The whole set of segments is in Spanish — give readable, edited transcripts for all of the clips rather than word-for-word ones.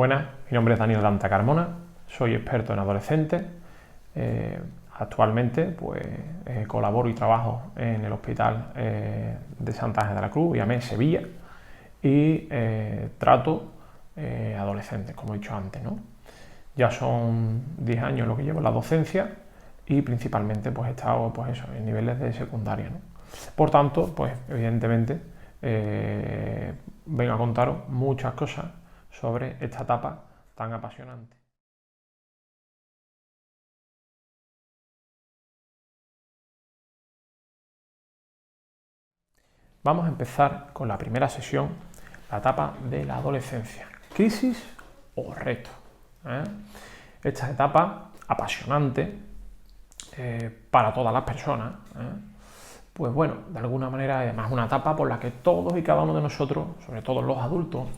Buenas, mi nombre es Daniel Danta Carmona, soy experto en adolescentes. Actualmente pues, colaboro y trabajo en el Hospital de Santa Ángela de la Cruz, IAME Sevilla, y trato adolescentes, como he dicho antes, ¿no? Ya son 10 años lo que llevo en la docencia y principalmente pues, he estado pues, eso, en niveles de secundaria, ¿no? Por tanto, pues evidentemente vengo a contaros muchas cosas sobre esta etapa tan apasionante. Vamos a empezar con la primera sesión, la etapa de la adolescencia. ¿Crisis o reto? Esta etapa apasionante para todas las personas, pues bueno, de alguna manera además una etapa por la que todos y cada uno de nosotros, sobre todo los adultos,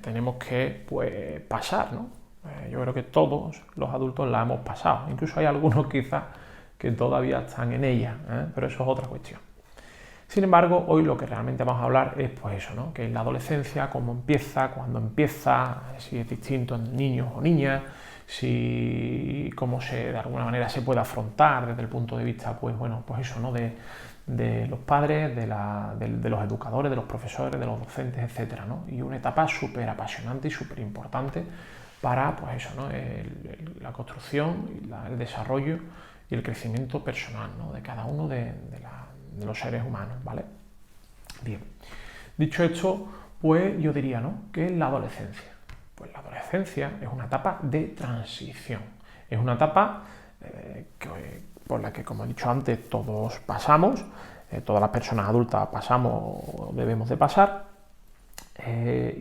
tenemos que pues, pasar, ¿no? Yo creo que todos los adultos la hemos pasado, incluso hay algunos quizás que todavía están en ella, pero eso es otra cuestión. Sin embargo, hoy lo que realmente vamos a hablar es pues eso, ¿no? Que es la adolescencia, cómo empieza, cuándo empieza, si es distinto en niños o niñas, si cómo de alguna manera se puede afrontar desde el punto de vista, pues bueno, pues eso, ¿no? De los padres, de los educadores, de los profesores, de los docentes, etcétera, ¿no? Y una etapa súper apasionante y súper importante para, pues eso, ¿no? La construcción, el desarrollo y el crecimiento personal, ¿no? De cada uno de los seres humanos, ¿vale? Bien, dicho esto, pues yo diría, ¿no? ¿Qué es la adolescencia? Pues la adolescencia es una etapa de transición, es una etapa por la que, como he dicho antes, todos pasamos, todas las personas adultas pasamos o debemos de pasar,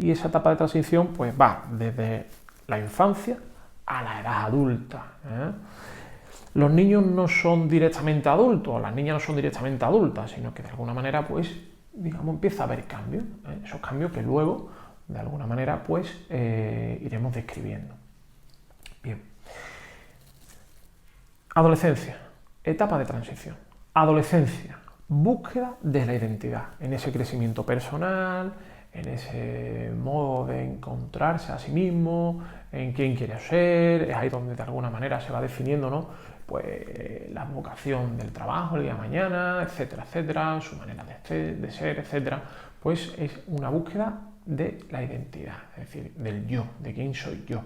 y esa etapa de transición pues va desde la infancia a la edad adulta. Los niños no son directamente adultos, las niñas no son directamente adultas, sino que de alguna manera, pues, digamos, empieza a haber cambios, esos cambios que luego, de alguna manera, pues, iremos describiendo. Bien. Adolescencia, etapa de transición. Adolescencia, búsqueda de la identidad, en ese crecimiento personal, en ese modo de encontrarse a sí mismo, en quién quiere ser, es ahí donde de alguna manera se va definiendo, ¿no? Pues la vocación del trabajo el día de mañana, etcétera, etcétera, su manera de ser, etcétera, pues es una búsqueda de la identidad, es decir, del yo, de quién soy yo.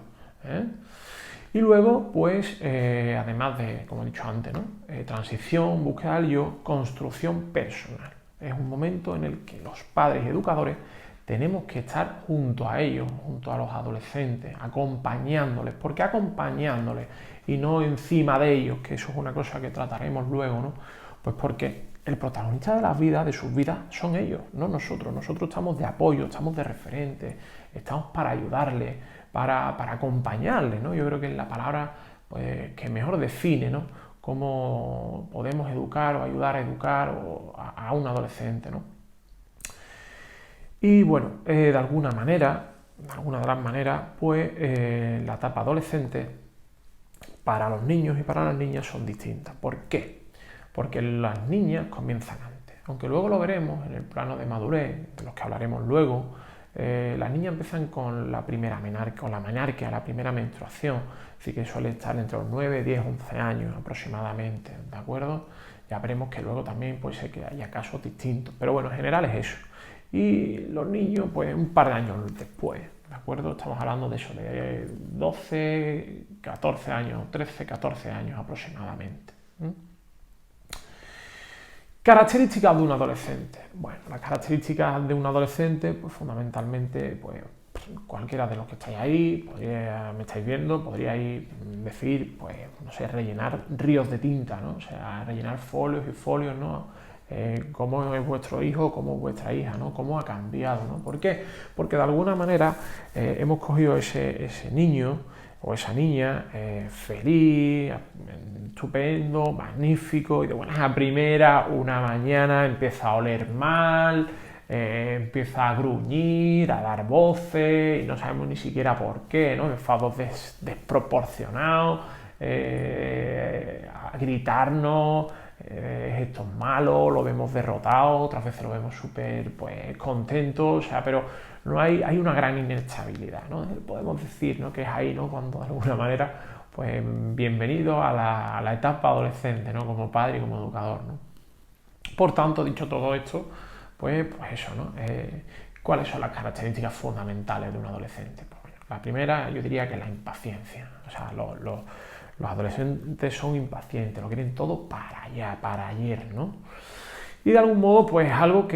Y luego, pues, además de, como he dicho antes, ¿no? Transición, búsqueda del yo, construcción personal. Es un momento en el que los padres y educadores tenemos que estar junto a ellos, junto a los adolescentes, acompañándoles. ¿Por qué acompañándoles y no encima de ellos? Que eso es una cosa que trataremos luego, ¿no? Pues porque el protagonista de las vidas, de sus vidas, son ellos, no nosotros. Nosotros estamos de apoyo, estamos de referente, estamos para ayudarles, para acompañarles, ¿no? Yo creo que es la palabra pues, que mejor define, ¿no? Cómo podemos educar o ayudar a educar a un adolescente, ¿no? Y bueno, de alguna de las maneras, pues la etapa adolescente para los niños y para las niñas son distintas. ¿Por qué? Porque las niñas comienzan antes. Aunque luego lo veremos en el plano de madurez, de los que hablaremos luego, las niñas empiezan con la primera menarquia, la primera menstruación, así que suele estar entre los 9, 10, 11 años aproximadamente, ¿de acuerdo? Ya veremos que luego también puede ser que haya casos distintos, pero bueno, en general es eso. Y los niños, pues un par de años después, ¿de acuerdo? Estamos hablando de eso, de 12, 14 años, 13, 14 años aproximadamente. Características de un adolescente. Bueno, las características de un adolescente, pues fundamentalmente, pues cualquiera de los que estáis ahí, me estáis viendo, podríais decir, pues, no sé, rellenar ríos de tinta, ¿no? O sea, rellenar folios y folios, ¿no? Cómo es vuestro hijo, cómo es vuestra hija, ¿no? Cómo ha cambiado, ¿no? ¿Por qué? Porque de alguna manera hemos cogido ese niño o esa niña feliz, estupendo, magnífico, y de buenas a primera, una mañana empieza a oler mal, empieza a gruñir, a dar voces, y no sabemos ni siquiera por qué, ¿no? Enfados desproporcionados, a gritarnos, gestos malos, lo vemos derrotado, otras veces lo vemos súper pues, contento, o sea, pero no hay una gran inestabilidad, ¿no? Podemos decir, ¿no?, que es ahí, ¿no?, cuando de alguna manera, pues bienvenido a la etapa adolescente, ¿no?, como padre y como educador, ¿no? Por tanto, dicho todo esto, pues eso, ¿no? ¿Cuáles son las características fundamentales de un adolescente? Pues, la primera, yo diría que es la impaciencia. O sea, los adolescentes son impacientes, lo quieren todo para allá, para ayer, ¿no? Y de algún modo, pues algo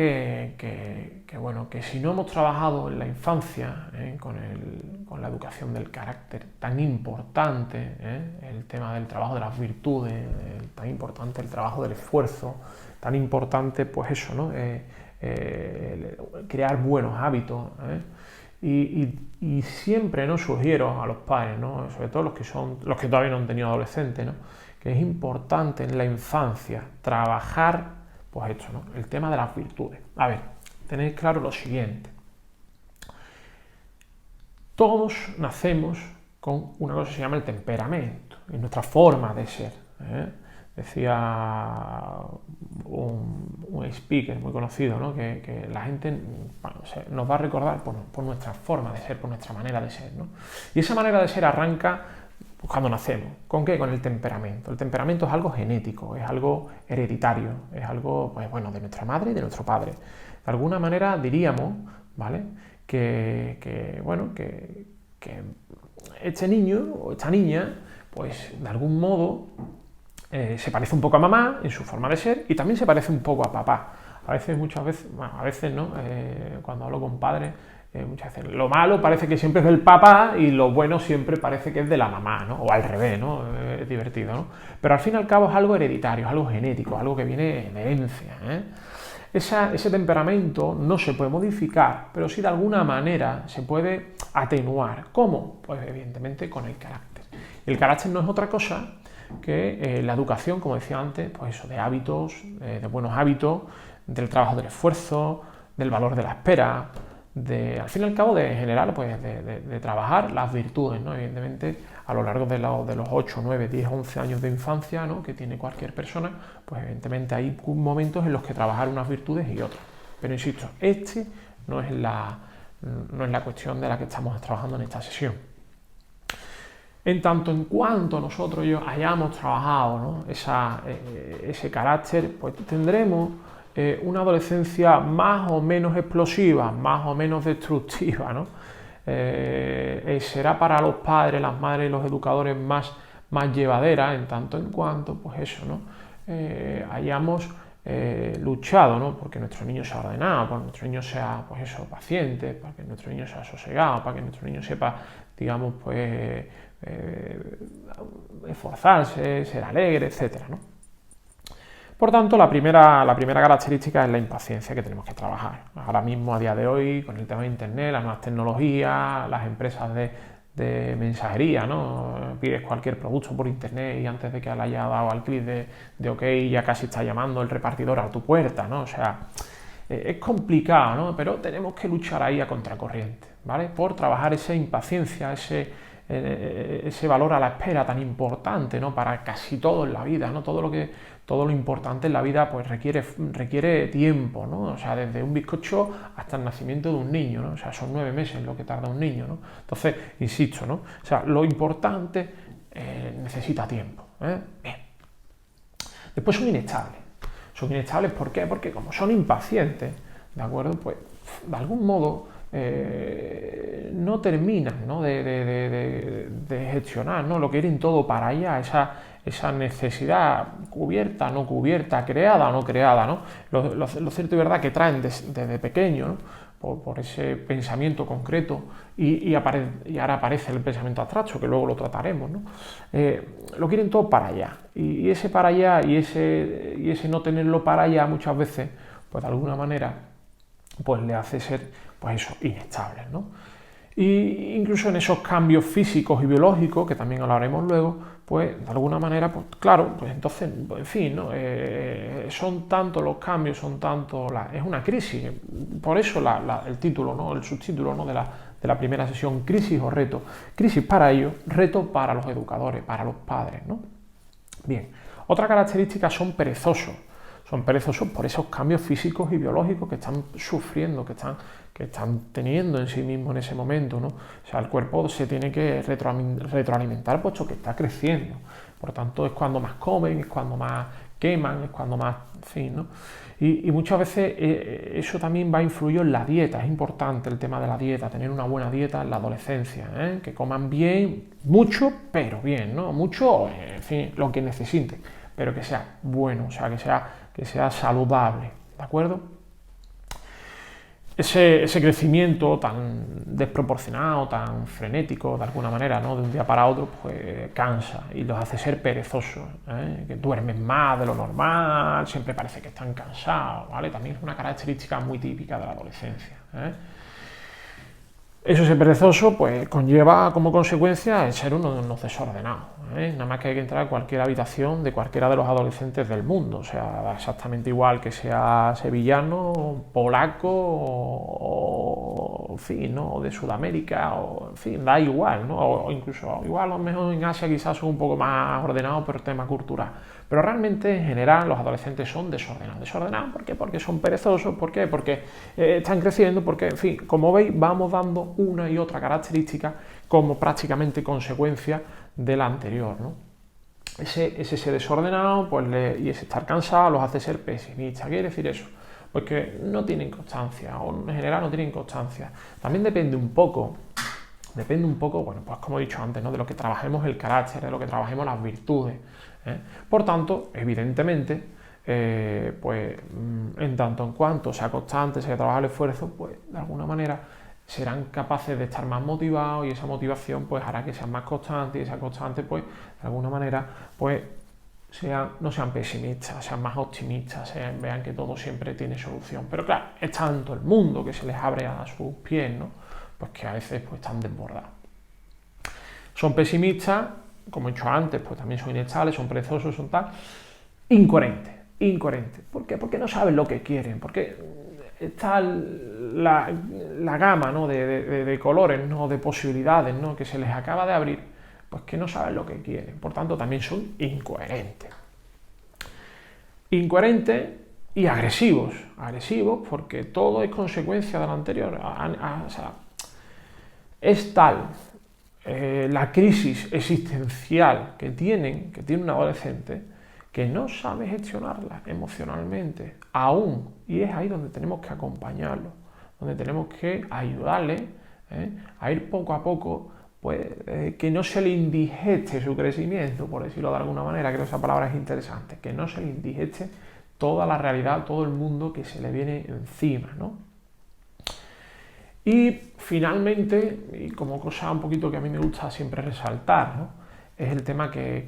bueno, que si no hemos trabajado en la infancia, con la educación del carácter tan importante, el tema del trabajo de las virtudes, tan importante el trabajo del esfuerzo, tan importante, pues eso, ¿no? Crear buenos hábitos, y siempre, ¿no?, sugiero a los padres, ¿no?, sobre todo los que todavía no han tenido adolescentes, ¿no?, que es importante en la infancia trabajar, pues esto, ¿no?, el tema de las virtudes. A ver, tenéis claro lo siguiente: todos nacemos con una cosa que se llama el temperamento, y nuestra forma de ser, Decía un speaker muy conocido, ¿no?, que la gente, bueno, nos va a recordar por nuestra forma de ser, por nuestra manera de ser, ¿no? Y esa manera de ser arranca pues, cuando nacemos. ¿Con qué? Con el temperamento. El temperamento es algo genético, es algo hereditario, es algo, pues, bueno, de nuestra madre y de nuestro padre. De alguna manera diríamos, ¿vale?, que este niño o esta niña, pues de algún modo se parece un poco a mamá en su forma de ser y también se parece un poco a papá. Muchas veces, bueno, a veces no, cuando hablo con padres, muchas veces lo malo parece que siempre es del papá y lo bueno siempre parece que es de la mamá, ¿no? O al revés, ¿no? Es divertido, ¿no? Pero al fin y al cabo es algo hereditario, es algo genético, algo que viene de herencia, Ese temperamento no se puede modificar, pero sí de alguna manera se puede atenuar. ¿Cómo? Pues evidentemente con el carácter. Y el carácter no es otra cosa que la educación, como decía antes, pues eso, de hábitos, de buenos hábitos, del trabajo del esfuerzo, del valor de la espera, al fin y al cabo, de generar, pues de trabajar las virtudes, ¿no? Evidentemente, a lo largo de los 8, 9, 10, 11 años de infancia, ¿no?, que tiene cualquier persona, pues evidentemente hay momentos en los que trabajar unas virtudes y otras. Pero insisto, no es la cuestión de la que estamos trabajando en esta sesión. En tanto en cuanto nosotros hayamos trabajado, ¿no?, ese carácter, pues tendremos una adolescencia más o menos explosiva, más o menos destructiva, ¿no? Será para los padres, las madres y los educadores más llevadera, en tanto en cuanto, pues eso, ¿no?, hayamos luchado, ¿no?, porque nuestro niño sea ordenado, para que nuestro niño sea, pues eso, paciente, para que nuestro niño sea sosegado, para que nuestro niño sepa, digamos, pues esforzarse, ser alegre, etcétera, ¿no? Por tanto, la primera característica es la impaciencia que tenemos que trabajar. Ahora mismo, a día de hoy, con el tema de Internet, las nuevas tecnologías, las empresas de mensajería, ¿no? Pides cualquier producto por Internet y antes de que le haya dado al clic de OK ya casi está llamando el repartidor a tu puerta, ¿no? O sea, es complicado, ¿no? Pero tenemos que luchar ahí a contracorriente, ¿vale? Por trabajar esa impaciencia, ese valor a la espera tan importante, ¿no?, para casi todo en la vida, ¿no? Todo lo importante en la vida pues requiere tiempo, ¿no? O sea, desde un bizcocho hasta el nacimiento de un niño, ¿no? O sea, son 9 meses lo que tarda un niño, ¿no? Entonces, insisto, ¿no? O sea, lo importante necesita tiempo, Bien. Después son inestables. Son inestables, ¿por qué? Porque como son impacientes, ¿de acuerdo? Pues, de algún modo, no terminan, ¿no?, de gestionar, ¿no? Lo quieren todo para allá, esa necesidad cubierta, no cubierta, creada o no creada, ¿no? Lo cierto y verdad que traen desde pequeño, ¿no?, por ese pensamiento concreto y ahora aparece el pensamiento abstracto, que luego lo trataremos, ¿no? Lo quieren todo para allá y ese para allá y ese no tenerlo para allá muchas veces, pues de alguna manera, pues le hace ser, pues eso, inestables, ¿no? Y incluso en esos cambios físicos y biológicos, que también hablaremos luego, pues de alguna manera, pues claro, pues entonces, en fin, ¿no? Son tantos los cambios, es una crisis. Por eso el título, ¿no?, el subtítulo, ¿no?, de la primera sesión, crisis o reto. Crisis para ellos, reto para los educadores, para los padres, ¿no? Bien, Otra característica son perezosos. Son perezosos por esos cambios físicos y biológicos que están sufriendo, que están teniendo en sí mismos en ese momento, ¿no? O sea, el cuerpo se tiene que retroalimentar puesto que está creciendo. Por tanto, es cuando más comen, es cuando más queman, es cuando más, en fin, ¿no? Y muchas veces eso también va a influir en la dieta. Es importante el tema de la dieta, tener una buena dieta en la adolescencia, ¿eh? Que coman bien, mucho, pero bien, ¿no? Mucho, en fin, lo que necesiten, pero que sea bueno, o sea, que sea saludable, ¿de acuerdo? Ese crecimiento tan desproporcionado, tan frenético, de alguna manera, ¿no? De un día para otro, pues cansa y los hace ser perezosos, ¿eh? Que duermen más de lo normal, siempre parece que están cansados, ¿vale? También es una característica muy típica de la adolescencia, ¿eh? Eso, ser perezoso, pues conlleva como consecuencia el ser unos desordenados, ¿eh? Nada más que hay que entrar a cualquier habitación de cualquiera de los adolescentes del mundo, o sea, da exactamente igual que sea sevillano, polaco o en fin, ¿no? O de Sudamérica, o en fin, da igual, ¿no? O incluso igual a lo mejor en Asia quizás son un poco más ordenados por el tema cultural. Pero realmente, en general, los adolescentes son desordenados. ¿Desordenados por qué? Porque son perezosos. ¿Por qué? Porque están creciendo. Porque, en fin, como veis, vamos dando una y otra característica como prácticamente consecuencia de la anterior, ¿no? Ese ser desordenado y ese estar cansado los hace ser pesimistas. ¿Qué quiere decir eso? Pues que no tienen constancia, o en general no tienen constancia. También depende un poco, bueno, pues como he dicho antes, ¿no? De lo que trabajemos el carácter, de lo que trabajemos las virtudes, ¿eh? Por tanto, evidentemente, pues en tanto en cuanto sea constante, sea trabajar el esfuerzo, pues de alguna manera serán capaces de estar más motivados y esa motivación pues hará que sean más constantes y esa constante pues de alguna manera pues no sean pesimistas, sean más optimistas, vean que todo siempre tiene solución. Pero claro, es tanto el mundo que se les abre a sus pies, ¿no? Pues que a veces pues están desbordados. Son pesimistas, como he dicho antes, pues también son inestables, son perezosos, son tal, incoherentes. ¿Por qué? Porque no saben lo que quieren, porque está la gama, ¿no? de colores, ¿no? De posibilidades, ¿no? Que se les acaba de abrir, pues que no saben lo que quieren, por tanto también son incoherentes. Incoherentes y agresivos porque todo es consecuencia de lo anterior. O sea, es tal la crisis existencial que tiene un adolescente que no sabe gestionarla emocionalmente aún, y es ahí donde tenemos que acompañarlo, donde tenemos que ayudarle a ir poco a poco, pues que no se le indigeste su crecimiento, por decirlo de alguna manera, creo que esa palabra es interesante, que no se le indigeste toda la realidad, todo el mundo que se le viene encima, ¿no? Y finalmente, y como cosa un poquito que a mí me gusta siempre resaltar, ¿no? Es el tema que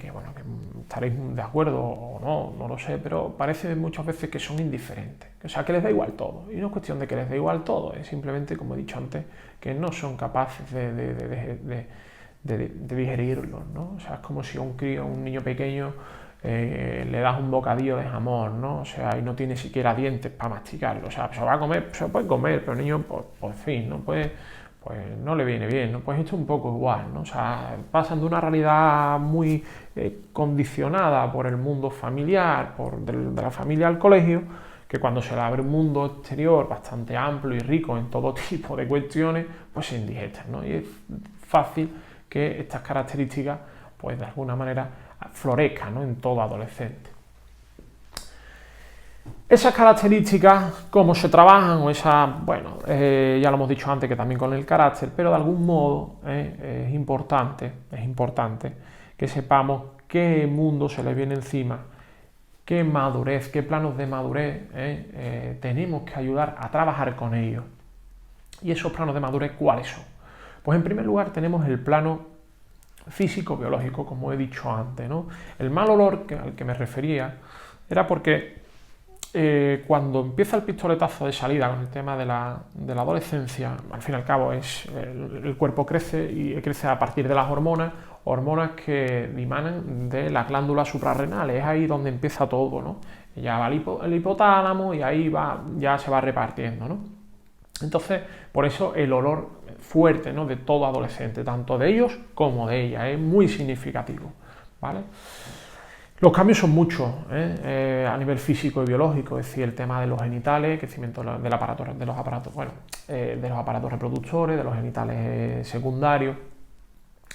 estaréis de acuerdo o no, no lo sé, pero parece muchas veces que son indiferentes, o sea, que les da igual todo. Y no es cuestión de que les dé igual todo, es simplemente, como he dicho antes, que no son capaces de digerirlo, ¿no? O sea, es como si a un niño pequeño le das un bocadillo de jamón, ¿no? O sea, y no tiene siquiera dientes para masticarlo. O sea, se va a comer, se puede comer, pero el niño, pues en fin, no puede, pues no le viene bien, ¿no? Pues esto es un poco igual, ¿no? O sea, pasan de una realidad muy condicionada por el mundo familiar, de la familia al colegio, que cuando se le abre un mundo exterior bastante amplio y rico en todo tipo de cuestiones, pues se indigestan, ¿no? Y es fácil que estas características, pues de alguna manera, florezcan, ¿no? En todo adolescente. Esas características, cómo se trabajan, o esas, bueno, ya lo hemos dicho antes que también con el carácter, pero de algún modo es importante que sepamos qué mundo se les viene encima, qué madurez, qué planos de madurez tenemos que ayudar a trabajar con ellos. ¿Y esos planos de madurez cuáles son? Pues en primer lugar tenemos el plano físico-biológico, como he dicho antes, ¿no? El mal olor al que me refería era porque cuando empieza el pistoletazo de salida con el tema de la adolescencia, al fin y al cabo el cuerpo crece y crece a partir de las hormonas que dimanan de las glándulas suprarrenales, es ahí donde empieza todo, ¿no? Ya va el hipotálamo y ahí ya se va repartiendo, ¿no? Entonces, por eso el olor fuerte, ¿no? De todo adolescente, tanto de ellos como de ella, es muy significativo, ¿vale? Los cambios son muchos a nivel físico y biológico, es decir, el tema de los genitales, crecimiento del aparato, de los aparatos reproductores, de los genitales secundarios,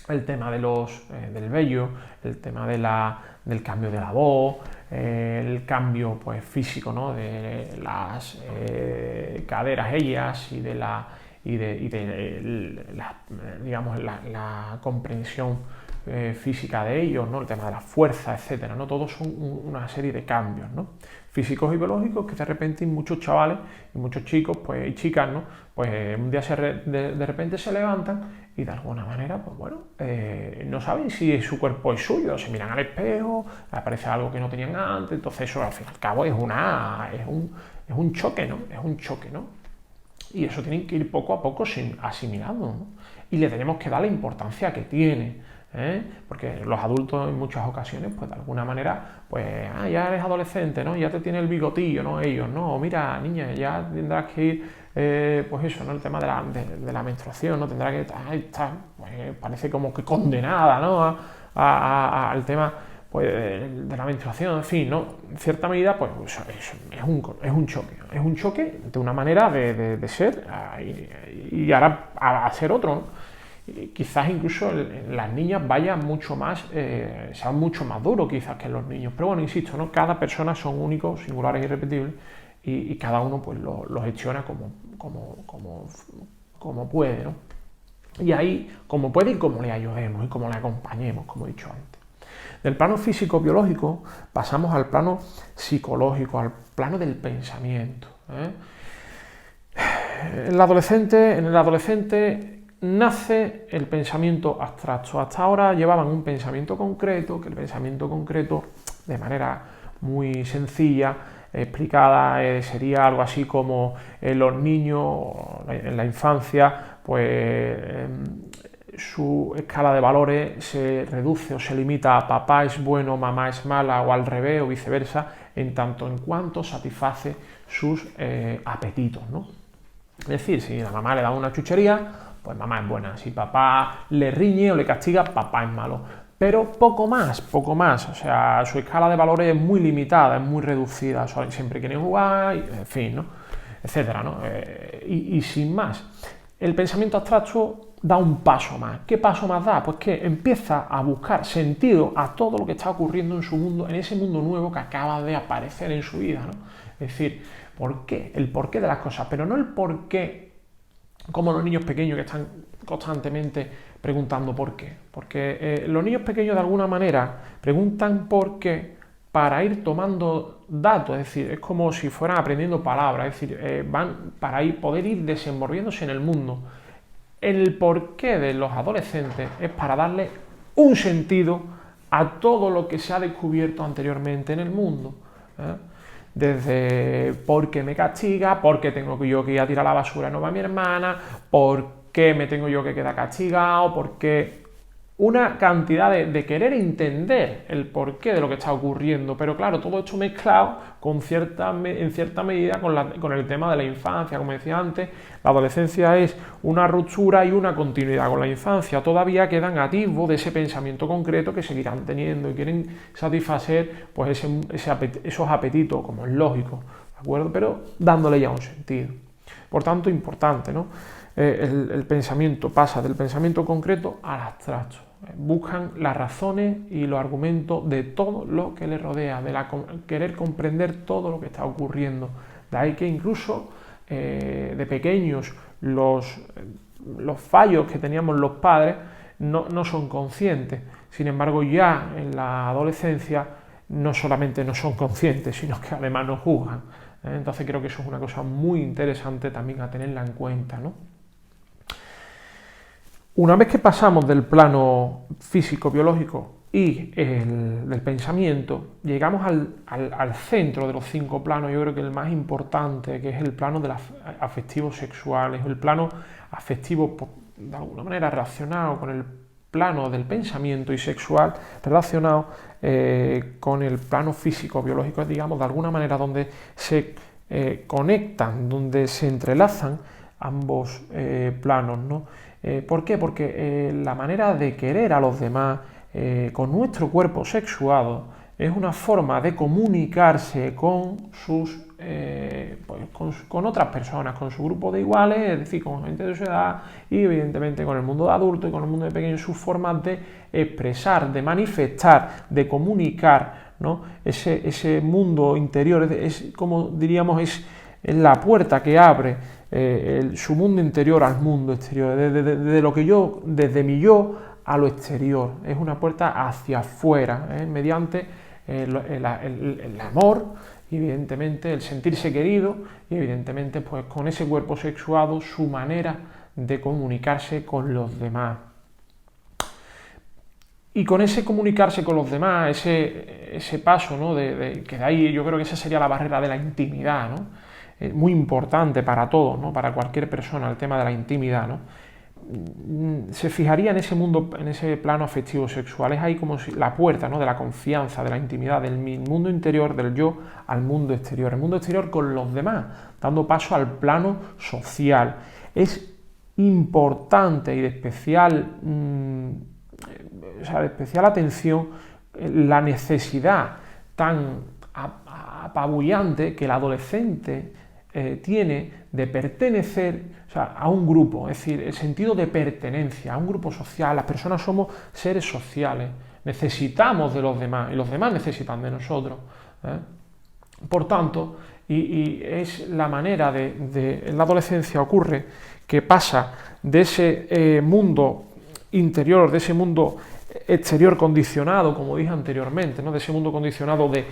el tema del vello, el tema del cambio de la voz, el cambio pues, físico, ¿no? De las caderas ellas y de digamos, la comprensión física de ellos, ¿no? El tema de la fuerza, etcétera, ¿no? Todos son una serie de cambios, ¿no? Físicos y biológicos que de repente muchos chavales y muchos chicos pues, y chicas, ¿no? Pues un día de repente se levantan y de alguna manera, pues bueno, no saben si su cuerpo es suyo, se miran al espejo, aparece algo que no tenían antes, entonces eso al fin y al cabo es un choque, ¿no? Es un choque, ¿no? Y eso tienen que ir poco a poco asimilando, ¿no? Y le tenemos que dar la importancia que tiene. Porque los adultos en muchas ocasiones, pues de alguna manera, pues ya eres adolescente, ¿no? Ya te tiene el bigotillo, ¿no? Ellos, ¿no? Mira, niña, ya tendrás que ir, pues eso, ¿no? El tema de la menstruación, ¿no? Tendrá que estar, pues, parece como que condenada, ¿no? Al tema pues, de la menstruación, en fin, ¿no? En cierta medida, pues es un choque de una manera de ser y ahora a ser otro, ¿no? Quizás incluso las niñas vayan mucho más, sean mucho más duros quizás que los niños, pero bueno, insisto, ¿no? Cada persona son únicos, singulares e irrepetibles y cada uno pues los gestiona como puede, ¿no? Y ahí, como puede y como le ayudemos y como le acompañemos, como he dicho antes. Del plano físico-biológico pasamos al plano psicológico, al plano del pensamiento. En el adolescente nace el pensamiento abstracto. Hasta ahora llevaban un pensamiento concreto, que el pensamiento concreto, de manera muy sencilla, explicada, sería algo así como los niños en la infancia, pues su escala de valores se reduce o se limita a papá es bueno, mamá es mala o al revés o viceversa, en tanto en cuanto satisface sus apetitos, ¿no? Es decir, si la mamá le da una chuchería, pues mamá es buena. Si papá le riñe o le castiga, papá es malo. Pero poco más. O sea, su escala de valores es muy limitada, es muy reducida. Siempre quieren jugar, en fin, ¿no? Etcétera, ¿no? Y sin más. El pensamiento abstracto da un paso más. ¿Qué paso más da? Pues que empieza a buscar sentido a todo lo que está ocurriendo en su mundo, en ese mundo nuevo que acaba de aparecer en su vida, ¿no? Es decir, ¿por qué? El porqué de las cosas, pero no el porqué como los niños pequeños que están constantemente preguntando por qué. Porque los niños pequeños de alguna manera preguntan por qué para ir tomando datos, es decir, es como si fueran aprendiendo palabras, es decir, van para poder ir desenvolviéndose en el mundo. El porqué de los adolescentes es para darle un sentido a todo lo que se ha descubierto anteriormente en el mundo. Desde por qué me castiga, por qué tengo yo que ir a tirar la basura y no va mi hermana, por qué me tengo yo que quedar castigado, por qué una cantidad de querer entender el porqué de lo que está ocurriendo, pero claro, todo esto mezclado en cierta medida con el tema de la infancia, como decía antes, la adolescencia es una ruptura y una continuidad con la infancia, todavía quedan atisbos de ese pensamiento concreto que seguirán teniendo y quieren satisfacer pues esos apetitos, como es lógico, ¿de acuerdo? Pero dándole ya un sentido. Por tanto, importante, ¿no? El pensamiento pasa del pensamiento concreto al abstracto. Buscan las razones y los argumentos de todo lo que les rodea, de querer comprender todo lo que está ocurriendo. De ahí que incluso de pequeños los fallos que teníamos los padres no son conscientes. Sin embargo, ya en la adolescencia no solamente no son conscientes, sino que además nos juzgan. Entonces creo que eso es una cosa muy interesante también a tenerla en cuenta, ¿no? Una vez que pasamos del plano físico-biológico y del pensamiento, llegamos al centro de los 5 planos, yo creo que el más importante, que es el plano de afectivo-sexual, es el plano afectivo de alguna manera relacionado con el plano del pensamiento y sexual relacionado con el plano físico-biológico, digamos, de alguna manera donde se conectan, donde se entrelazan ambos planos, ¿no? ¿Por qué? Porque la manera de querer a los demás con nuestro cuerpo sexuado es una forma de comunicarse con con otras personas, con su grupo de iguales, es decir, con gente de su edad y evidentemente con el mundo de adultos y con el mundo de pequeños, sus formas de expresar, de manifestar, de comunicar, ¿no? Ese mundo interior, es como diríamos, es la puerta que abre su mundo interior al mundo exterior, desde mi yo a lo exterior, es una puerta hacia afuera, mediante el amor, y evidentemente el sentirse querido, y evidentemente pues con ese cuerpo sexuado su manera de comunicarse con los demás. Y con ese comunicarse con los demás, ese paso, ¿no? Que de ahí yo creo que esa sería la barrera de la intimidad, ¿no? Muy importante para todos, ¿no? Para cualquier persona, el tema de la intimidad, ¿no? Se fijaría en ese mundo, en ese plano afectivo sexual, es ahí como si la puerta, ¿no? De la confianza, de la intimidad, del mundo interior, del yo al mundo exterior, el mundo exterior con los demás, dando paso al plano social. Es importante y de especial atención la necesidad tan apabullante que el adolescente tiene de pertenecer a un grupo, es decir, el sentido de pertenencia a un grupo social. Las personas somos seres sociales, necesitamos de los demás y los demás necesitan de nosotros. Por tanto, y es la manera en la adolescencia ocurre que pasa de ese mundo interior, de ese mundo exterior condicionado, como dije anteriormente, ¿no? De ese mundo condicionado de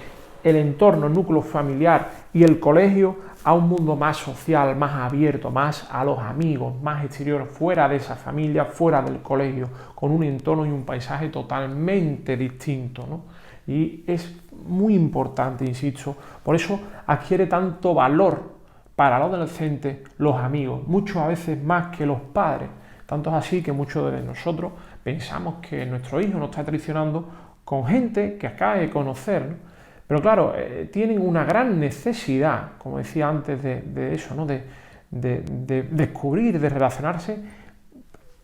el entorno, el núcleo familiar y el colegio, a un mundo más social, más abierto, más a los amigos, más exterior, fuera de esa familia, fuera del colegio, con un entorno y un paisaje totalmente distinto, ¿no? Y es muy importante, insisto, por eso adquiere tanto valor para el adolescente los amigos, muchas a veces más que los padres. Tanto es así que muchos de nosotros pensamos que nuestro hijo nos está traicionando con gente que acaba de conocer, ¿no? Pero claro, tienen una gran necesidad, como decía antes, de eso, ¿no? de descubrir, de relacionarse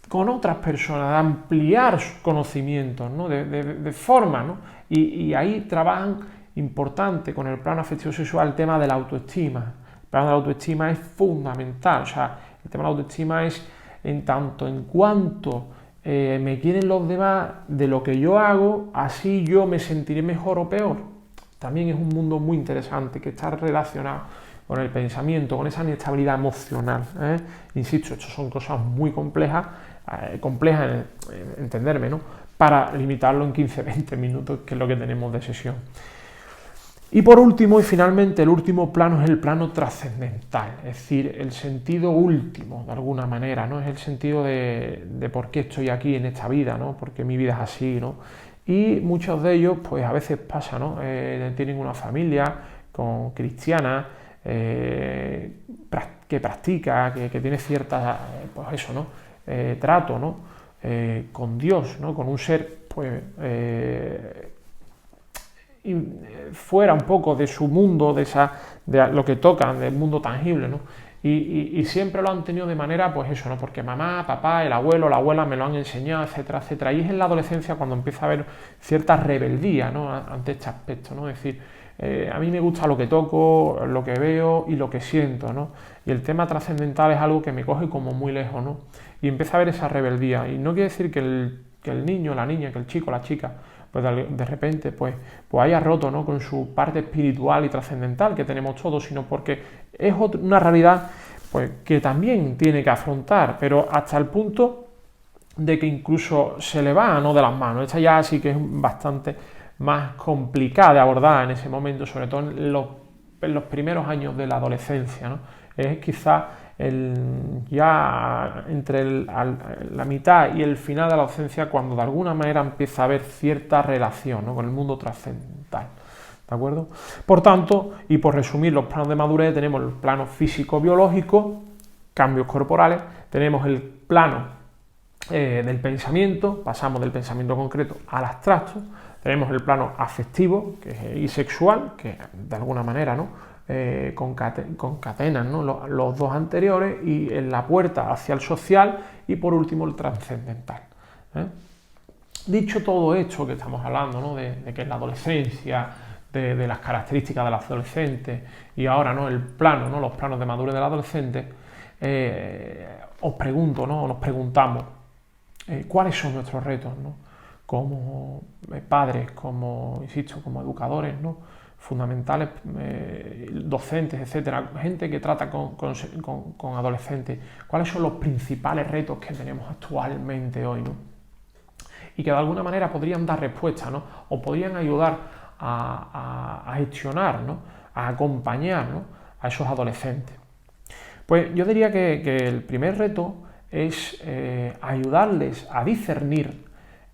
con otras personas, de ampliar sus conocimientos, ¿no? de forma, ¿no? Y ahí trabajan importante con el plano afectivo sexual el tema de la autoestima. El plano de la autoestima es fundamental, o sea, el tema de la autoestima es en tanto en cuanto me quieren los demás de lo que yo hago, así yo me sentiré mejor o peor. También es un mundo muy interesante que está relacionado con el pensamiento, con esa inestabilidad emocional. Insisto, estas son cosas muy complejas en entenderme, ¿no? Para limitarlo en 15-20 minutos, que es lo que tenemos de sesión. Y por último, y finalmente, el último plano es el plano trascendental, es decir, el sentido último, de alguna manera, ¿no? Es el sentido de por qué estoy aquí en esta vida, ¿no? Por qué mi vida es así, ¿no? Y muchos de ellos, pues a veces pasa, ¿no? Tienen una familia cristiana que practica, que tiene cierta, pues eso, ¿no? Trato, ¿no? Con Dios, ¿no? Con un ser, pues, fuera un poco de su mundo, de lo que tocan, del mundo tangible, ¿no? Y siempre lo han tenido de manera, pues eso, ¿no? Porque mamá, papá, el abuelo, la abuela me lo han enseñado, etcétera, etcétera. Y es en la adolescencia cuando empieza a haber cierta rebeldía, ¿no? Ante este aspecto, ¿no? Es decir, a mí me gusta lo que toco, lo que veo y lo que siento, ¿no? Y el tema trascendental es algo que me coge como muy lejos, ¿no? Y empieza a haber esa rebeldía. Y no quiere decir que el niño, la niña, que el chico, la chica, pues de repente pues haya roto, ¿no? Con su parte espiritual y trascendental que tenemos todos, sino porque es una realidad pues, que también tiene que afrontar, pero hasta el punto de que incluso se le va, ¿no? De las manos. Esta ya sí que es bastante más complicada de abordar en ese momento, sobre todo en los primeros años de la adolescencia, ¿no? Es quizá ya entre la mitad y el final de la adolescencia cuando de alguna manera empieza a haber cierta relación, ¿no? Con el mundo trascendental, ¿de acuerdo? Por tanto, y por resumir los planos de madurez, tenemos el plano físico-biológico, cambios corporales, tenemos el plano del pensamiento, pasamos del pensamiento concreto al abstracto, tenemos el plano afectivo y sexual, que de alguna manera, ¿no? Concatenan, ¿no? los dos anteriores, y en la puerta hacia el social, y por último el trascendental. Dicho todo esto que estamos hablando, ¿no? de qué es la adolescencia, de las características del adolescente y ahora, ¿no? el plano, ¿no? los planos de madurez del adolescente, os pregunto, ¿no? nos preguntamos cuáles son nuestros retos, ¿no? como padres, como, insisto, como educadores, ¿no? fundamentales, docentes, etcétera, gente que trata con adolescentes. ¿Cuáles son los principales retos que tenemos actualmente hoy, ¿no? Y que de alguna manera podrían dar respuesta, ¿no? o podrían ayudar a gestionar, ¿no? a acompañar, ¿no? a esos adolescentes? Pues yo diría que el primer reto es ayudarles a discernir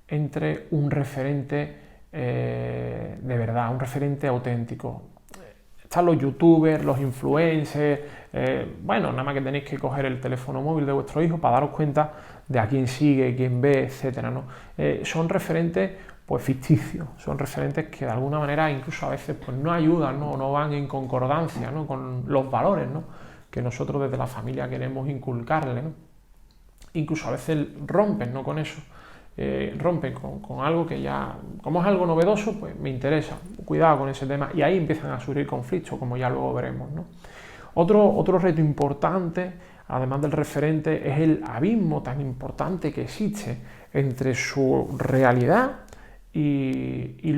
entre un referente de verdad, un referente auténtico. Están los youtubers, los influencers, bueno, nada más que tenéis que coger el teléfono móvil de vuestro hijo para daros cuenta de a quién sigue, quién ve, etcétera, ¿no? Son referentes pues ficticios, son referentes que de alguna manera incluso a veces pues, no ayudan, ¿no? No van en concordancia, ¿no? con los valores, ¿no? que nosotros desde la familia queremos inculcarle, ¿no? Incluso a veces rompen, ¿no? con eso. Rompen con algo que ya, como es algo novedoso, pues me interesa, cuidado con ese tema, y ahí empiezan a surgir conflictos, como ya luego veremos, ¿no? Otro reto importante, además del referente, es el abismo tan importante que existe entre su realidad y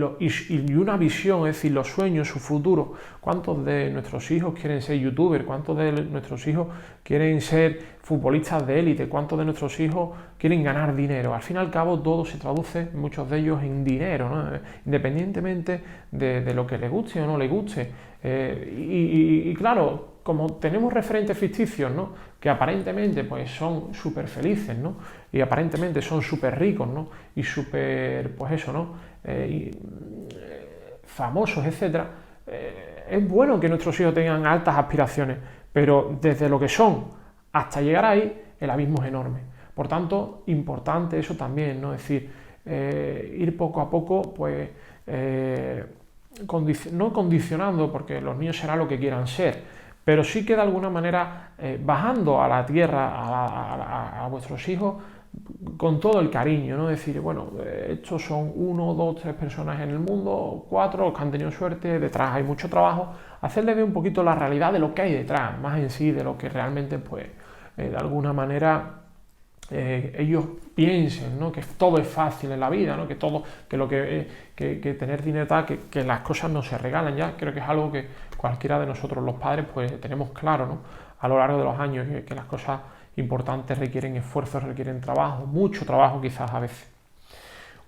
una visión, es decir, los sueños, su futuro. ¿Cuántos de nuestros hijos quieren ser youtubers? ¿Cuántos de nuestros hijos quieren ser futbolistas de élite? ¿Cuántos de nuestros hijos quieren ganar dinero? Al fin y al cabo todo se traduce, muchos de ellos, en dinero, ¿no? Independientemente de lo que les guste o no les guste. Y claro, como tenemos referentes ficticios, ¿no? que aparentemente pues, son súper felices, ¿no? y aparentemente son súper ricos, ¿no? y súper, pues eso, ¿no? Famosos, etcétera, es bueno que nuestros hijos tengan altas aspiraciones, pero desde lo que son hasta llegar ahí, el abismo es enorme. Por tanto, importante eso también, ¿no? Es decir, ir poco a poco, pues, no condicionando, porque los niños serán lo que quieran ser, pero sí que de alguna manera bajando a la tierra a vuestros hijos con todo el cariño, ¿no? Decir, bueno, estos son 1, 2, 3 personas en el mundo, 4 que han tenido suerte, detrás hay mucho trabajo, hacerles ver un poquito la realidad de lo que hay detrás, más en sí de lo que realmente, pues, de alguna manera ellos piensen, ¿no? que todo es fácil en la vida, ¿no? que tener dinero tal, que las cosas no se regalan ya. Creo que es algo que cualquiera de nosotros los padres pues tenemos claro, ¿no? a lo largo de los años, que las cosas importantes requieren esfuerzo, requieren trabajo, mucho trabajo quizás a veces.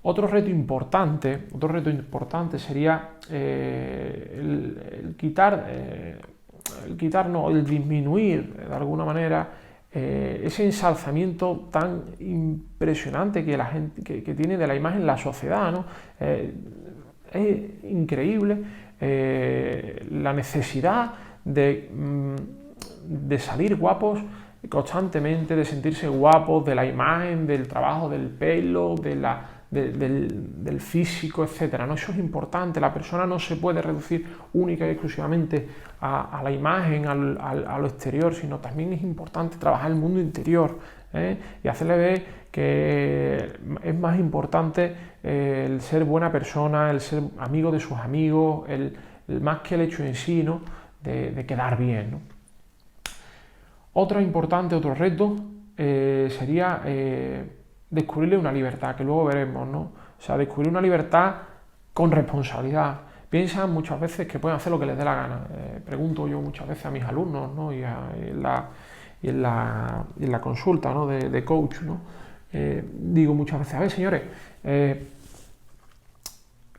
Otro reto importante sería el disminuir de alguna manera ese ensalzamiento tan impresionante que la gente que tiene de la imagen la sociedad, ¿no? Es increíble la necesidad de salir guapos constantemente, de sentirse guapos, de la imagen, del trabajo, del pelo, del físico, etcétera, ¿no? Eso es importante. La persona no se puede reducir única y exclusivamente a la imagen, a lo exterior, sino también es importante trabajar el mundo interior, y hacerle ver que es más importante el ser buena persona, el ser amigo de sus amigos, más que el hecho en sí, ¿no? de quedar bien, ¿no? Otro reto sería descubrirle una libertad, que luego veremos, ¿no? O sea, descubrir una libertad con responsabilidad. Piensan muchas veces que pueden hacer lo que les dé la gana. Pregunto yo muchas veces a mis alumnos, ¿no? y en la consulta, ¿no? de coach, ¿no? Digo muchas veces, a ver, señores, ¿qué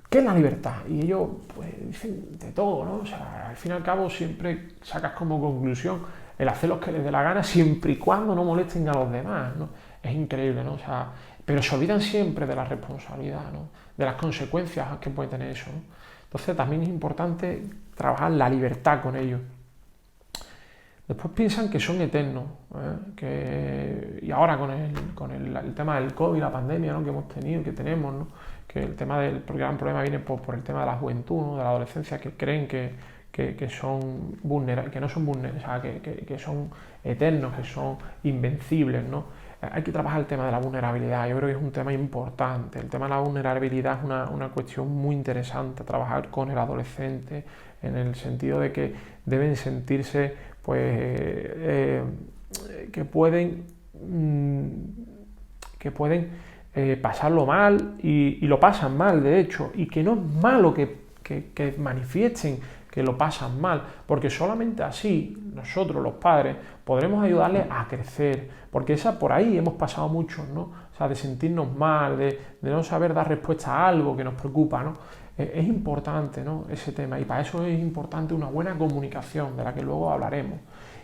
es la libertad? Y ellos pues dicen de todo, ¿no? O sea, al fin y al cabo siempre sacas como conclusión el hacer lo que les dé la gana siempre y cuando no molesten a los demás, ¿no? Es increíble, ¿no? O sea, pero se olvidan siempre de la responsabilidad, ¿no? De las consecuencias que puede tener eso, ¿no? Entonces también es importante trabajar la libertad con ellos. Después piensan que son eternos, y ahora con el tema del COVID, la pandemia, ¿no? que hemos tenido, que tenemos, ¿no? que el tema del gran problema viene por el tema de la juventud, ¿no? de la adolescencia, que creen que que son vulnerables, que no son vulnerables, o sea, que son eternos, que son invencibles, ¿no? Hay que trabajar el tema de la vulnerabilidad, yo creo que es un tema importante. El tema de la vulnerabilidad es una cuestión muy interesante, trabajar con el adolescente, en el sentido de que deben sentirse, pues, que pueden pasarlo mal y lo pasan mal, de hecho, y que no es malo que manifiesten que lo pasan mal, porque solamente así nosotros, los padres, podremos ayudarles a crecer, porque por ahí hemos pasado muchos, ¿no? O sea, de sentirnos mal, de no saber dar respuesta a algo que nos preocupa, ¿no? Es importante, ¿no?, ese tema, y para eso es importante una buena comunicación, de la que luego hablaremos.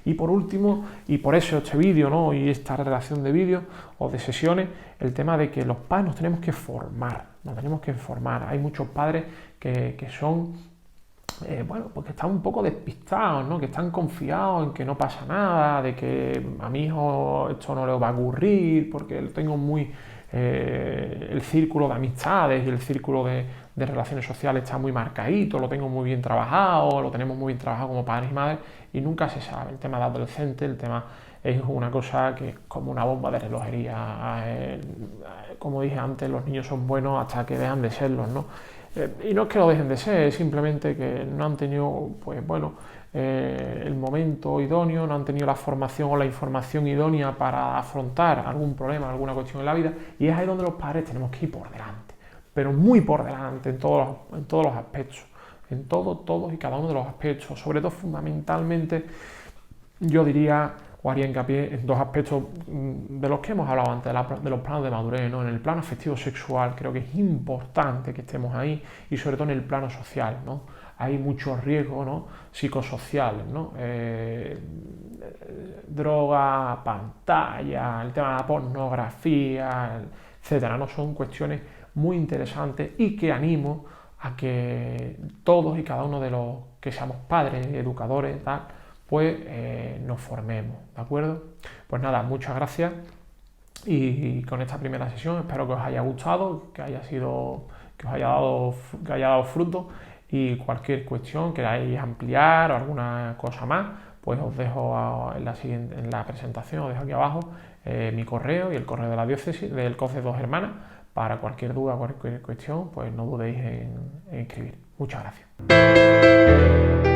Y por último, y por eso este vídeo, ¿no?, y esta relación de vídeos o de sesiones, el tema de que los padres nos tenemos que formar, Hay muchos padres que son, bueno, pues que están un poco despistados, ¿no?, que están confiados en que no pasa nada, de que a mi hijo esto no le va a ocurrir, porque lo tengo muy... el círculo de amistades y el círculo de relaciones sociales está muy marcadito, lo tengo muy bien trabajado, lo tenemos muy bien trabajado como padres y madres, y nunca se sabe. El tema de adolescente, el tema es una cosa que es como una bomba de relojería. Como dije antes, los niños son buenos hasta que dejan de serlos, ¿no? Y no es que lo dejen de ser, es simplemente que no han tenido, pues bueno, el momento idóneo, no han tenido la formación o la información idónea para afrontar algún problema, alguna cuestión en la vida, y es ahí donde los padres tenemos que ir por delante, pero muy por delante en todos los aspectos, en todos y cada uno de los aspectos, sobre todo fundamentalmente yo diría o haría hincapié en dos aspectos de los que hemos hablado antes, de los planos de madurez, ¿no? En el plano afectivo sexual creo que es importante que estemos ahí, y sobre todo en el plano social, ¿no? Hay muchos riesgos, ¿no?, psicosociales, ¿no? Droga, pantalla, el tema de la pornografía, etcétera, ¿no? Son cuestiones muy interesantes y que animo a que todos y cada uno de los que seamos padres, educadores, tal, pues nos formemos, ¿de acuerdo? Pues nada, muchas gracias, y con esta primera sesión espero que os haya gustado, que os haya dado fruto, y cualquier cuestión que queráis ampliar o alguna cosa más, pues os dejo en la presentación, os dejo aquí abajo mi correo y el correo de la diócesis, del COF de Dos Hermanas, para cualquier duda, cualquier cuestión, pues no dudéis en escribir. Muchas gracias.